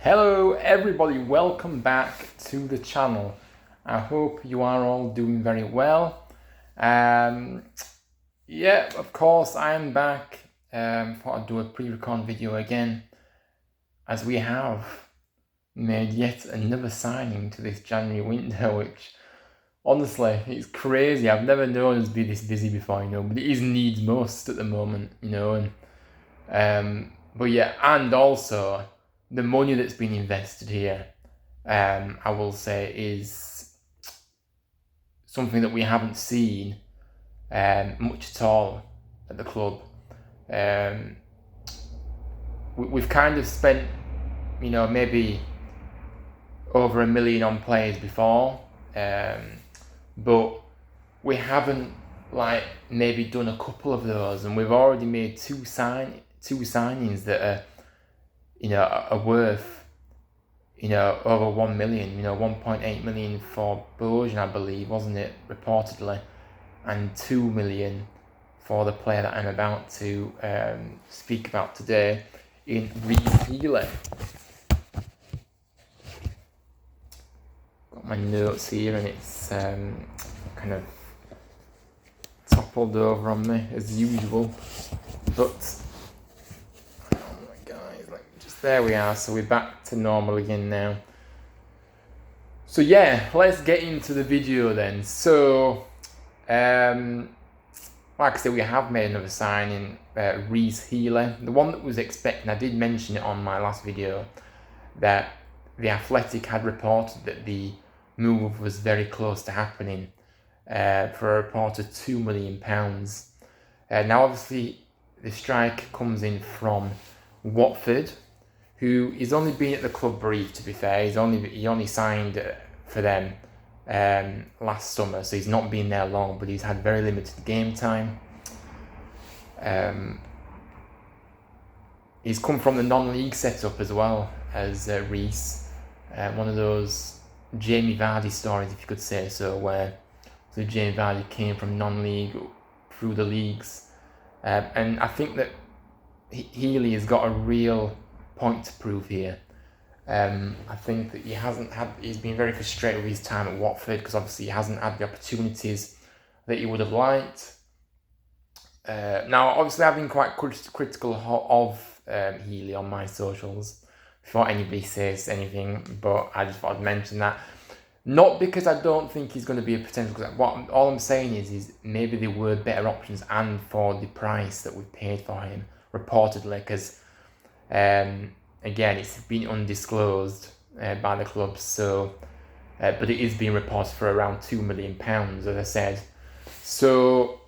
Hello everybody, welcome back to the channel. I hope you are all doing very well. Of course I am back. Thought I'd do a pre-record video again, as we have made yet another signing to this January window, which honestly, it's crazy. I've never known us be this busy before, but it is needs most at the moment, and also the money that's been invested here, I will say, is something that we haven't seen much at all at the club. We've kind of spent, maybe over $1 million on players before, but we haven't maybe done a couple of those, and we've already made two signings that are are worth, over 1 million, 1.8 million for Bojan, I believe, wasn't it, reportedly, and 2 million for the player that I'm about to speak about today in Rhys Healey. Got my notes here and it's kind of toppled over on me as usual, but there we are, so we're back to normal again now. So yeah, let's get into the video then. So, like I said, we have made another signing, Rhys Healey. The one that was expecting, I did mention it on my last video, that The Athletic had reported that the move was very close to happening, for a report of £2 million. Now obviously, the strike comes in from Watford, who is only been at the club brief, to be fair. He only signed for them last summer, so he's not been there long, but he's had very limited game time. He's come from the non-league setup as well as Rhys, one of those Jamie Vardy stories, if you could say so, where Jamie Vardy came from non-league through the leagues, and I think that Healey has got a real point to prove here. I think that he's been very frustrated with his time at Watford, because obviously he hasn't had the opportunities that he would have liked. Now obviously I've been quite critical of Healey on my socials before anybody says anything, but I just thought I'd mention that. Not because I don't think he's going to be a potential, because all I'm saying is maybe there were better options, and for the price that we paid for him, reportedly, because again, it's been undisclosed by the club, so but it is being reported for around £2 million, as I said. So,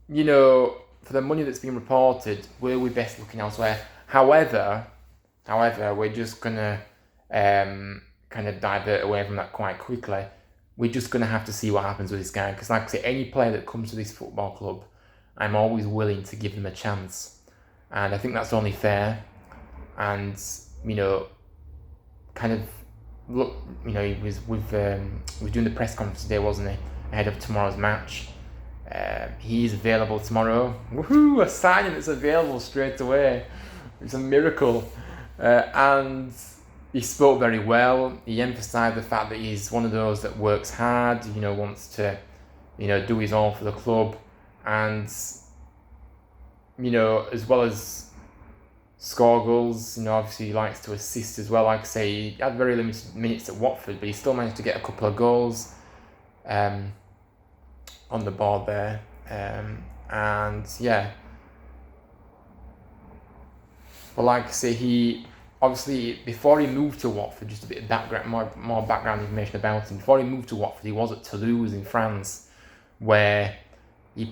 for the money that's been reported, were we best looking elsewhere? However, we're just gonna kind of divert away from that quite quickly. We're just gonna have to see what happens with this guy, because like I say, any player that comes to this football club, I'm always willing to give them a chance, and I think that's only fair. And kind of look, he was doing the press conference today, wasn't he, ahead of tomorrow's match. He is available tomorrow. Woohoo! A signing that's available straight away. It's a miracle. And he spoke very well. He emphasised the fact that he's one of those that works hard, wants to, do his all for the club, and as well as score goals, obviously he likes to assist as well. Like I say, he had very limited minutes at Watford, but he still managed to get a couple of goals on the board there. And yeah, but like I say, he obviously, before he moved to Watford, just a bit of background, more background information about him. Before he moved to Watford, he was at Toulouse in France, where he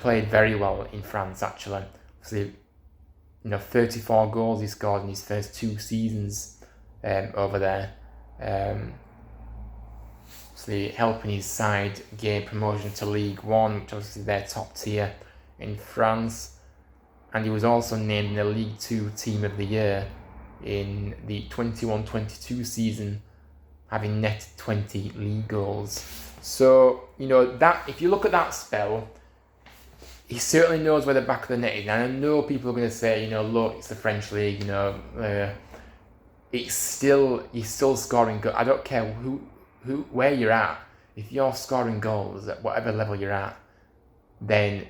played very well in France, actually. So, 34 goals he scored in his first 2 seasons over there. Helping his side gain promotion to League One, which obviously their top tier in France. And he was also named in the League Two Team of the Year in the 21-22 season, having netted 20 league goals. So, that if you look at that spell, he certainly knows where the back of the net is. And I know people are going to say, look, it's the French league, you're still scoring. I don't care where you're at. If you're scoring goals at whatever level you're at, then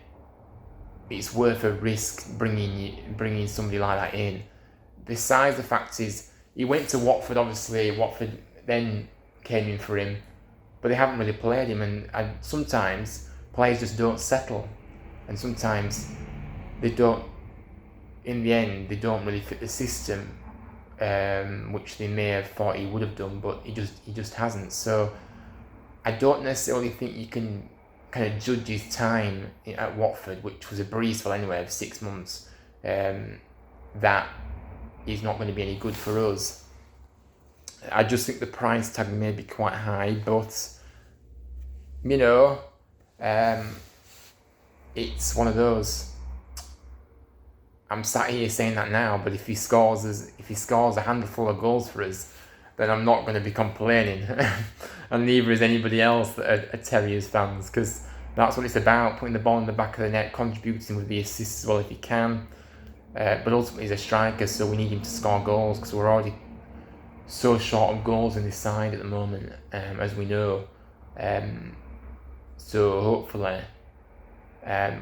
it's worth a risk bringing somebody like that in. Besides the fact is, he went to Watford. Obviously, Watford then came in for him, but they haven't really played him. And sometimes players just don't settle, and sometimes they don't. In the end, they don't really fit the system, which they may have thought he would have done, but he just hasn't. So I don't necessarily think you can kind of judge his time at Watford, which was a breeze for anyway of 6 months, that he's not going to be any good for us. I just think the price tag may be quite high, but you know, it's one of those. I'm sat here saying that now, but if he scores a handful of goals for us, then I'm not going to be complaining, and neither is anybody else that are Terriers fans, because that's what it's about: putting the ball in the back of the net, contributing with the assists as well if he can. But ultimately, he's a striker, so we need him to score goals because we're already so short of goals in this side at the moment, as we know. So hopefully,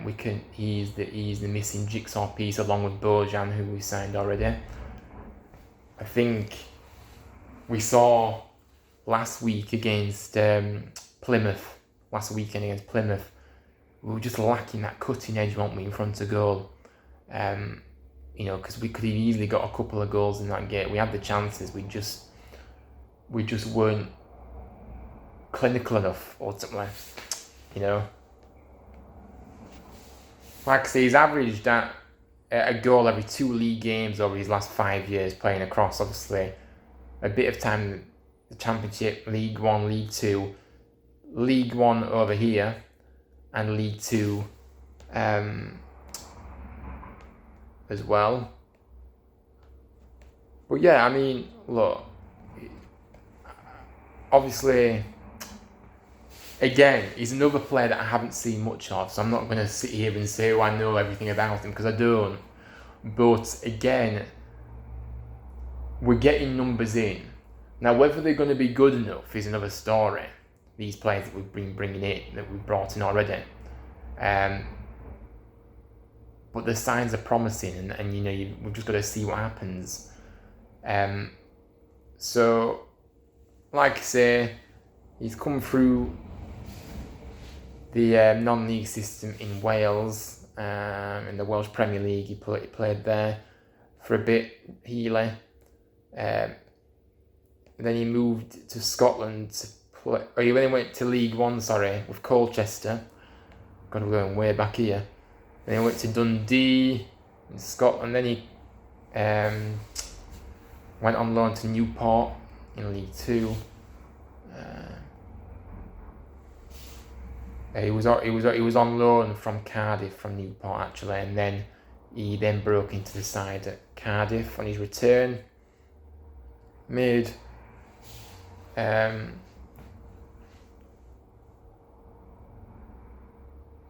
we can. He's the missing jigsaw piece along with Bojan, who we signed already. I think we saw last week against Plymouth. Last weekend against Plymouth, we were just lacking that cutting edge, weren't we, in front of goal? Because we could have easily got a couple of goals in that game. We had the chances. We just weren't clinical enough ultimately. Like I say, he's averaged at a goal every 2 league games over his last 5 years playing across. Obviously, a bit of time in the Championship, League 1, League 2, League 1 over here, and League 2 as well. But yeah, I mean, look, obviously, again, he's another player that I haven't seen much of, so I'm not going to sit here and say, I know everything about him, because I don't. But again, we're getting numbers in. Now, whether they're going to be good enough is another story. These players that we've been bringing in, that we've brought in already. But the signs are promising, and we've just got to see what happens. So, like I say, he's come through the non-league system in Wales, in the Welsh Premier League. He played there for a bit, Healey. Then he moved to Scotland to play. He then went to League 1, with Colchester. God, we're going way back here. Then he went to Dundee in Scotland. Then he went on loan to Newport in League 2. He was on loan from Cardiff, from Newport actually, and then he broke into the side at Cardiff on his return. Made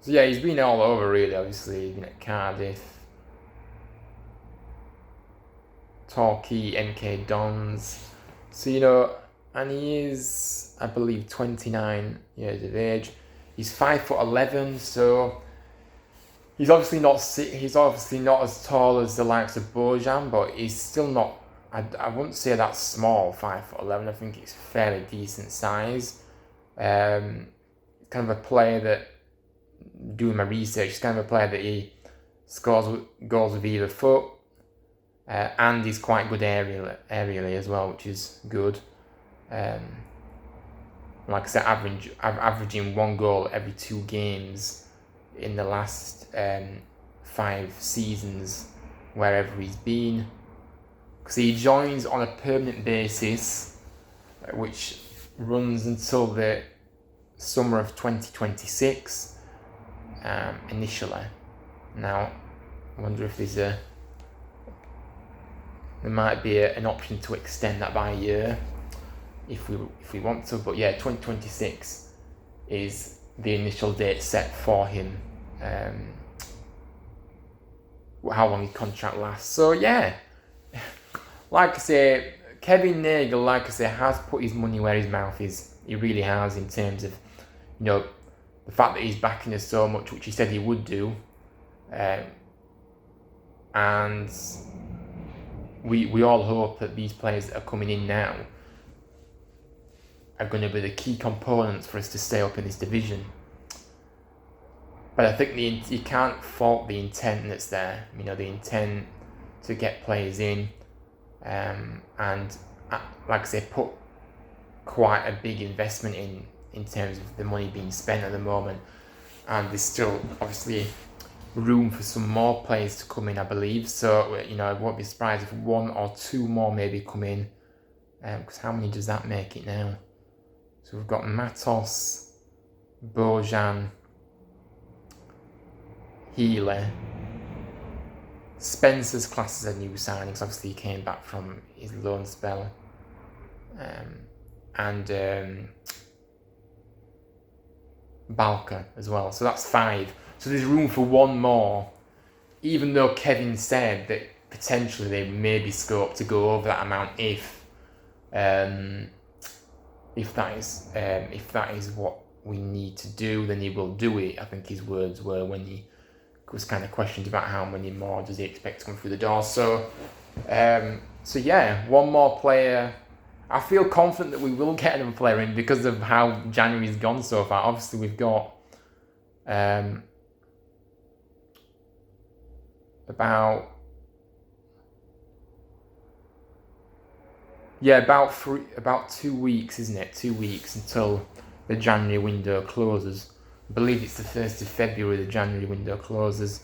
so yeah, he's been all over really. Obviously, he's been at Cardiff, Torquay, MK Dons. So and he is, I believe, 29 years of age. He's 5'11", so he's obviously not as tall as the likes of Bojan, but he's still not. I wouldn't say that's small, 5'11". I think it's fairly decent size. Kind of a player that, doing my research, he's kind of a player that he scores goals with either foot, and he's quite good aerially as well, which is good. Like I said, averaging 1 goal every 2 games in the last 5 seasons, wherever he's been. Because he joins on a permanent basis, which runs until the summer of 2026, initially. Now, I wonder if there might be an option to extend that by a year, if we want to. But yeah, 2026 is the initial date set for him. How long his contract lasts. So yeah, like I say, Kevin Nagel, like I say, has put his money where his mouth is. He really has, in terms of, the fact that he's backing us so much, which he said he would do. And we all hope that these players that are coming in now are going to be the key components for us to stay up in this division. But I think you can't fault the intent that's there. The intent to get players in, and like I say, put quite a big investment in terms of the money being spent at the moment. And there's still obviously room for some more players to come in, I believe. So I won't be surprised if 1 or 2 more maybe come in. Because how many does that make it now? So we've got Matos, Bojan, Healey. Spencer's class as a new signing, because obviously he came back from his loan spell. And Balka as well. So that's 5. So there's room for 1 more, even though Kevin said that potentially there may be scope to go over that amount if that is what we need to do, then he will do it. I think his words were when he was kind of questioned about how many more does he expect to come through the door. So yeah, 1 more player. I feel confident that we will get another player in because of how January's gone so far. Obviously, we've got about 2 weeks, isn't it? 2 weeks until the January window closes. I believe it's the 1st of February the January window closes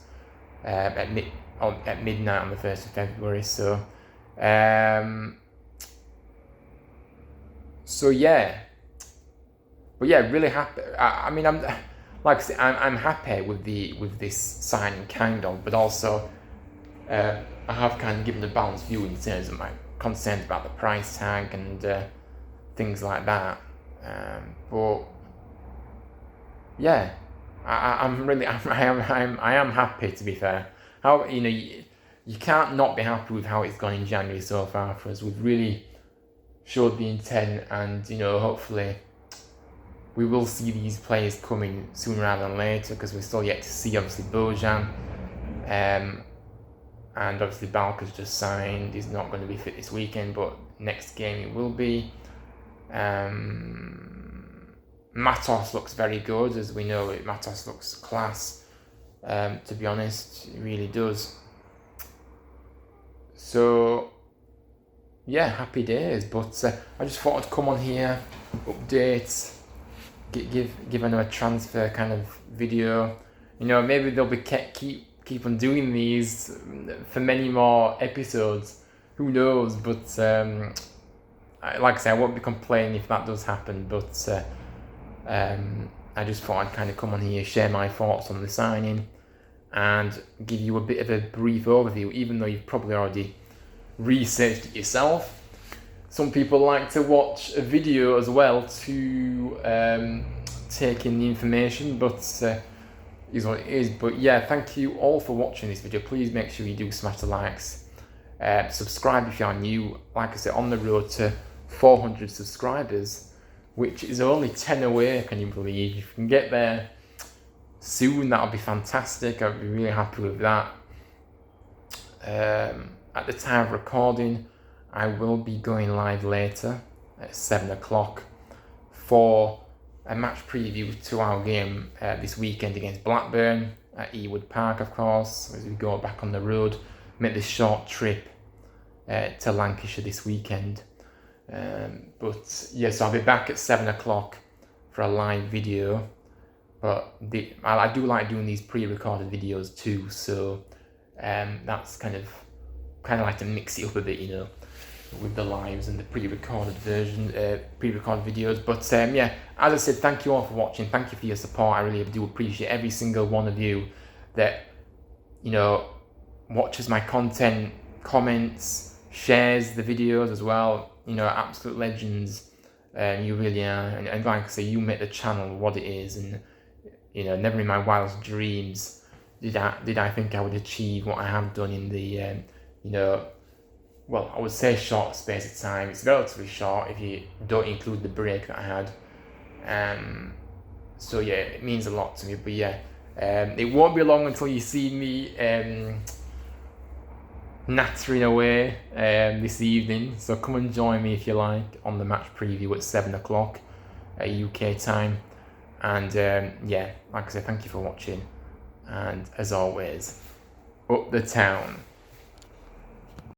at midnight on the 1st of February. So yeah, but yeah, really happy. I'm like I say, I'm happy with this signing, kind of, but also I have kind of given a balanced view in terms of my concerns about the price tag and things like that. But yeah, I am happy, to be fair. How you can't not be happy with how it's gone in January so far for us. We've really showed the intent, and hopefully we will see these players coming sooner rather than later, because we're still yet to see obviously Bojan, and obviously Balka's just signed. He's not going to be fit this weekend, but next game he will be. Matos looks very good, as we know. Matos looks class, to be honest, he really does. So yeah, happy days. But I just thought I'd come on here, update, give a transfer kind of video. Maybe they'll be keep on doing these for many more episodes. Who knows? But like I say, I won't be complaining if that does happen. But I just thought I'd kind of come on here, share my thoughts on the signing, and give you a bit of a brief overview, even though you've probably already researched it yourself. Some people like to watch a video as well to take in the information, but is what it is. But yeah, thank you all for watching this video. Please make sure you do smash the likes, subscribe if you are new. Like I said, on the road to 400 subscribers, which is only 10 away, can you believe? If you can get there soon, that'll be fantastic. I'd be really happy with that. At the time of recording, I will be going live later at 7 o'clock for a match preview to our game this weekend against Blackburn at Ewood Park, of course, as we go back on the road, make this short trip to Lancashire this weekend. But yes, I'll be back at 7 o'clock for a live video. But I do like doing these pre-recorded videos too, so that's kind of like to mix it up a bit, with the lives and the pre-recorded version, pre-recorded videos. But yeah, as I said, thank you all for watching. Thank you for your support. I really do appreciate every single one of you that watches my content, comments, shares the videos as well. Absolute legends. You really are, and like I say, you make the channel what it is. And never in my wildest dreams did I think I would achieve what I have done in the well, I would say short space of time. It's relatively short if you don't include the break that I had. So yeah, it means a lot to me. But yeah, it won't be long until you see me nattering away this evening. So come and join me if you like on the match preview at 7 o'clock UK time. And yeah, like I said, thank you for watching. And as always, up the town.